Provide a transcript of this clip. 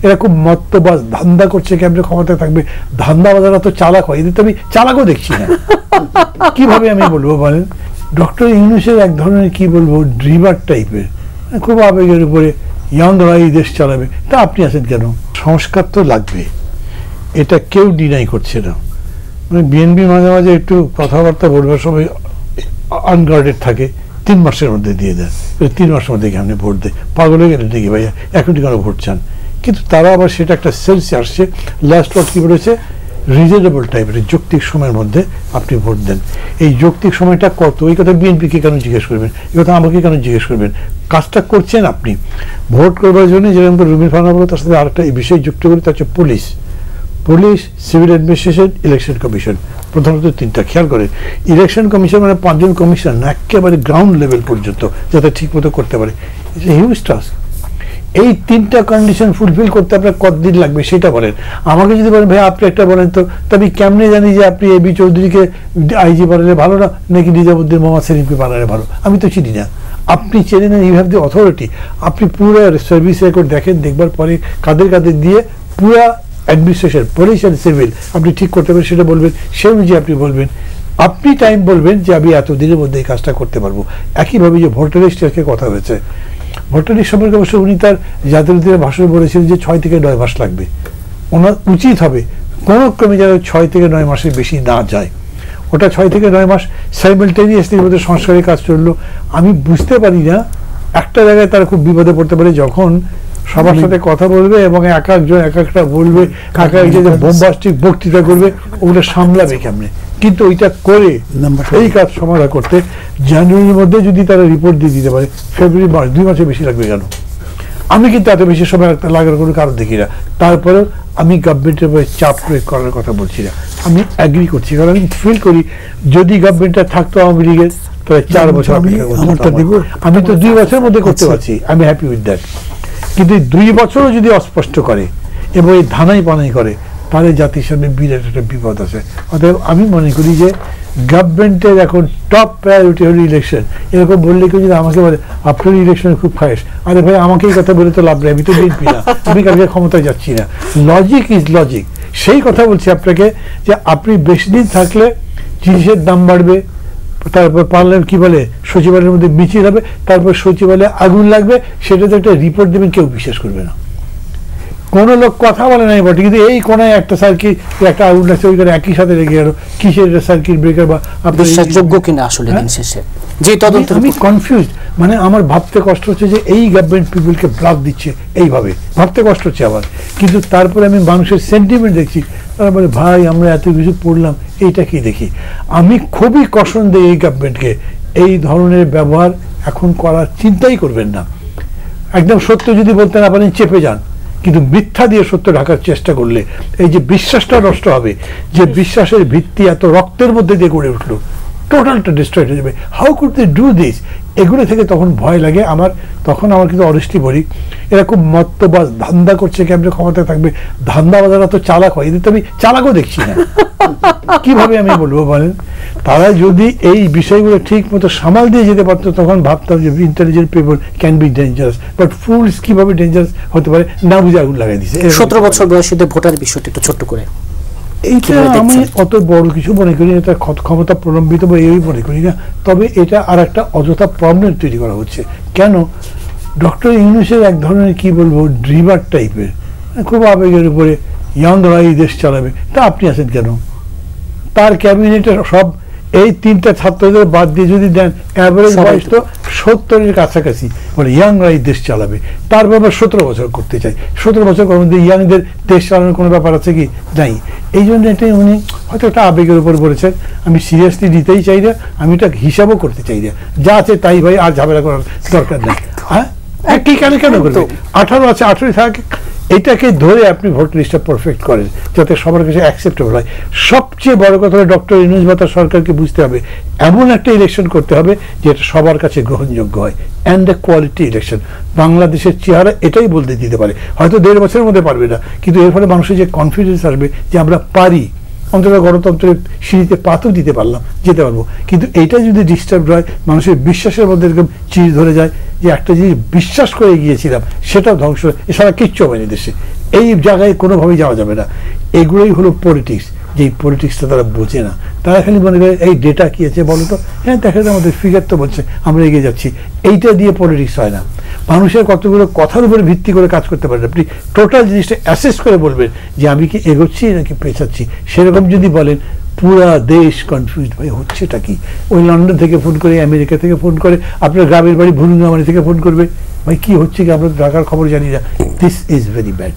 এরা খুব মত্তবাজ, ধান্দা করছে কেমন ক্ষমতা থাকবে, ধান্দাবাজারা তো চালাক হয়, এদের তো আমি চালাকও দেখছি না। কিভাবে আমি বলবো বলেন? ডক্টর ইউনূসের এক ধরনের কি বলবো ড্রিভার টাইপের, খুব আবেগের উপরে ইয়াংরাই দেশ চালাবে। তা আপনি আছেন কেন? সংস্কার তো লাগবে, এটা কেউ ডিনাই করছে না। মানে বিএনপি মাঝে মাঝে একটু কথাবার্তা বলবার সময় আনগার্ডেড থাকে, 3 মাসের মধ্যে দিয়ে দেন, 3 মাসের মধ্যে আপনি ভোট দেয়। পাগল হয়ে গেলেন নাকি ভাইয়া, এখনই কেন ভোট চান? কিন্তু তারা আবার সেটা একটা সেন্সে আসছে। লাস্ট ওয়ার্ড কি বলেছে? রিজনেবল টাইপের, যৌক্তিক সময়ের মধ্যে আপনি ভোট দেন। এই যৌক্তিক সময়টা কত? এই কথা বিএনপিকে কেন জিজ্ঞেস করবেন? এই কথা আমাকে কেন জিজ্ঞেস করবেন? কাজটা করছেন আপনি। ভোট করবার জন্য যেরকম রুমির ফানা বলো, তার সাথে আরেকটা এই বিষয় যুক্ত করে, তা হচ্ছে police, civil administration, election commission. প্রধানত 3টা খেয়াল করেন। ইলেকশন কমিশন মানে 5 জন কমিশনার, একেবারে গ্রাউন্ড লেভেল পর্যন্ত যাতে ঠিক মতো করতে পারে। It's a huge task. এই 3টা কন্ডিশন ফুলফিল করতে আপনার কতদিন লাগবে সেটা বলেন। আমাকে যদি বলেন ভাই আপনি একটা বলেন তো, আমি কেমনে জানি যে আপনি এবি চৌধুরীকে আইজি বানালে ভালো না, নাকি নিজামুদ্দিন মোহাম্মদ সেলিমকে বানালে ভালো? আমি তো চিনি না, আপনি চেনেন না। You have the authority. আপনি পুরো সার্ভিস রেকর্ড দেখেন, দেখবার পরে কাদের কাদের দিয়ে পুরা অ্যাডমিনিস্ট্রেশন, পুলিশ অ্যান্ড সিভিল আপনি ঠিক করতে পারেন, সেটা বলবেন। সে অনুযায়ী আপনি বলবেন, আপনি টাইম বলবেন যে আমি এতদিনের মধ্যে এই কাজটা করতে পারবো। একইভাবে যে ভোটার লিস্টের কথা হয়েছে, ভোটার লিস্ট সম্পর্কে অবশ্য উনি তার জাতীয় ভাষণে বলেছিলেন যে 6 থেকে 9 মাস লাগবে। ওনার উচিত হবে কোনো ক্রমে যেন 6 থেকে 9 মাসের বেশি না যায়। ওটা 6 থেকে 9 মাস সাইমালটেনিয়াসলি মধ্যে সংস্কারের কাজ চললো। আমি বুঝতে পারি না, একটা জায়গায় তারা খুব বিপদে পড়তে পারে যখন সবার সাথে কথা বলবে এবং এক একজন এক একটা বলবে, এক একজন বোমবাস্টিক বক্তৃতা করবে, ওগুলো সামলাবে কেমনে? কিন্তু ওইটা করে এই কাজ সমাধান করতে জানুয়ারির মধ্যে যদি তারা রিপোর্ট দিয়ে দিতে পারে, ফেব্রুয়ারি মার্চ 2 মাসে বেশি লাগবে কেন? আমি কিন্তু এত বেশি সময় লাগার কোনো কারণ দেখি না। তারপরেও আমি গভর্নমেন্টের উপরে চাপ প্রয়োগ করার কথা বলছি না, আমি অ্যাগ্রি করছি। কারণ আমি ফিল করি যদি গভর্নমেন্টটা থাকতো আওয়ামী লীগের, তাহলে 4 বছর আমি তো 2 বছরের মধ্যে করতে পারছি। আমি হ্যাপি উইথ দ্যাট। কিন্তু 2 বছরও যদি অস্পষ্ট করে এবং এই ধানাই পানাই করে, তাহলে জাতির সামনে বিরাট একটা বিপদ আছে। অতএব আমি মনে করি যে গভর্নমেন্টের এখন টপ প্রায়োরিটি হলো ইলেকশন। এরকম বললে কেউ যদি আমাকে বলে আপনার ইলেকশনে খুব খায়েশ, আরে ভাই আমাকে এই কথা বলে তো লাভ নেই, আমি তো বিএনপি না, আমি কালকে ক্ষমতায় যাচ্ছি না। Logic is logic. সেই কথা বলছি আপনাকে যে আপনি বেশি দিন থাকলে জিনিসের দাম বাড়বে, তারপর পার্লামেন্ট কি বলে সচিবালয়ের মধ্যে মিছিল হবে, তারপর সচিবালয়ে আগুন লাগবে, সেটাতে একটা রিপোর্ট দেবেন, কেউ বিশ্বাস করবে না। কোন লোক কথা বলে নাই বটে, কিন্তু এই কোনায় একটা সার্কিট, একটা আগুন লাগছে, ওইখানে একই সাথে লেগে গেল, কিসের সার্কিট ব্রেকার বা বিশ্বাসযোগ্য কিনা আসলে দিন শেষে যে তদন্ত। আমি কনফিউজ, মানে আমার ভাবতে কষ্ট হচ্ছে যে এই গভর্নমেন্ট পিপুলকে ব্লক দিচ্ছে এইভাবে, ভাবতে কষ্ট হচ্ছে আমার। কিন্তু তারপরে আমি মানুষের সেন্টিমেন্ট দেখছি, তারা বলে ভাই আমরা এত কিছু পড়লাম, এইটা কি দেখি। আমি খুবই কষণ দিই এই গভর্নমেন্টকে, এই ধরনের ব্যবহার এখন করার চিন্তাই করবেন না। একদম সত্য যদি বলতে না পারেন চেপে যান, কিন্তু মিথ্যা দিয়ে সত্য ঢাকার চেষ্টা করলে এই যে বিশ্বাসটা নষ্ট হবে, যে বিশ্বাসের ভিত্তি এত রক্তের মধ্যে দিয়ে গড়ে উঠলো, টোটালটা ডিস্ট্রয়েড হয়ে যাবে। How could they do this? এগুলো থেকে তখন ভয় লাগে আমার। তখন আমার কিন্তু অনেস্টলি বলি, এরা খুব মত্তবাজ, ধান্দা করছে কেমন ক্ষমতা থাকবে, ধান্দাবাজারা তো চালাক হয়, এদের তো আমি চালাকও দেখছি না। কিভাবে আমি বলবো বলেন? তারা যদি এই বিষয়গুলো ঠিক মতো সামাল দিয়ে যেতে পারতো, তখন ভাবতাম যে intelligent people can be dangerous, but fools কিভাবে ডেঞ্জারাস হতে পারে না বুঝে আগুন লাগাই দিচ্ছে। 17 বছর বয়সীদের ভোটার বিষয়টা একটু ছোট্ট করে। এইটা আমি অত বড় কিছু মনে করি না, এটা ক্ষমতা প্রলম্বিত বা এই মনে করি না। তবে এটা আর একটা অযথা প্রবলেম তৈরি করা হচ্ছে। কেন? ডক্টর ইউনূসের এক ধরনের কি বলবো ড্রিভার টাইপের, খুব আবেগের উপরে ইয়াংরা এই দেশ চালাবে। তা আপনি আছেন কেন? তার ক্যাবিনেটের সব এই 3টা ছাত্রদের বাদ দিয়ে যদি দেন, অ্যাভারেজ বয়স তো 70-এর কাছাকাছি, মানে ইয়াংরা এই দেশ চালাবে। তারপর আবার 17 বছর করতে চাই। 17 বছর করার মধ্যে ইয়াংদের দেশ চালানোর কোনো ব্যাপার আছে কি? নাই। এই জন্য এটাই উনি হয়তো একটা আবেগের উপর বলেছেন। আমি সিরিয়াসলি নিতেই চাই না, আমি এটা হিসাবও করতে চাই না। যা আছে তাই ভাই, আর ঝামেলা করার দরকার নেই। হ্যাঁ, কি কেন করবে? 18 আছে, 18 থাকে। এটাকে ধরে আপনি ভোট লিস্টটা পারফেক্ট করেন যাতে সবার কাছে অ্যাকসেপ্টেবল হয়। সবচেয়ে বড় কথা হলো ডক্টর ইউনূস বা তার সরকারকে বুঝতে হবে এমন একটা ইলেকশন করতে হবে যেটা সবার কাছে গ্রহণযোগ্য হয়, অ্যান্ড এ কোয়ালিটি ইলেকশন। বাংলাদেশের চেহারা এটাই বলতে দিতে পারে। হয়তো 1.5 বছরের মধ্যে পারবে না, কিন্তু এর ফলে মানুষের যে কনফিডেন্স আসবে যে আমরা পারি, অন্তত গণতন্ত্রের সিঁড়িতে পাথর দিতে পারলাম, যেতে পারবো। কিন্তু এইটা যদি ডিস্টার্ব হয়, মানুষের বিশ্বাসের মধ্যে এরকম চিজ ধরে যায় যে একটা জিনিস বিশ্বাস করে গিয়েছিলাম সেটাও ধ্বংস হয়, এছাড়া কিচ্ছু হয়নি দেশে। এই জায়গায় কোনোভাবেই যাওয়া যাবে না। এগুলোই হলো পলিটিক্স, যেই পলিটিক্সটা তারা বোঝে না। তারা খালি মনে করে এই ডেটা কি আছে বলো তো, হ্যাঁ দেখা যায় আমাদের ফিগার তো বলছে আমরা এগিয়ে যাচ্ছি, এইটা দিয়ে পলিটিক্স হয় না। মানুষের কতগুলো কথার উপরে ভিত্তি করে কাজ করতে পারেন। আপনি টোটাল জিনিসটা অ্যাসেস করে বলবেন যে আমি কি এগোচ্ছি নাকি পেছাচ্ছি। সেরকম যদি বলেন পুরা দেশ কনফিউজ, ভাই হচ্ছেটা কি। ওই লন্ডন থেকে ফোন করে, আমেরিকা থেকে ফোন করে, আপনার গ্রামের বাড়ি ভুরুঙ্গামারি থেকে ফোন করবে, ভাই কি হচ্ছে কি আমরা ঢাকার খবর জানি না। This is very bad.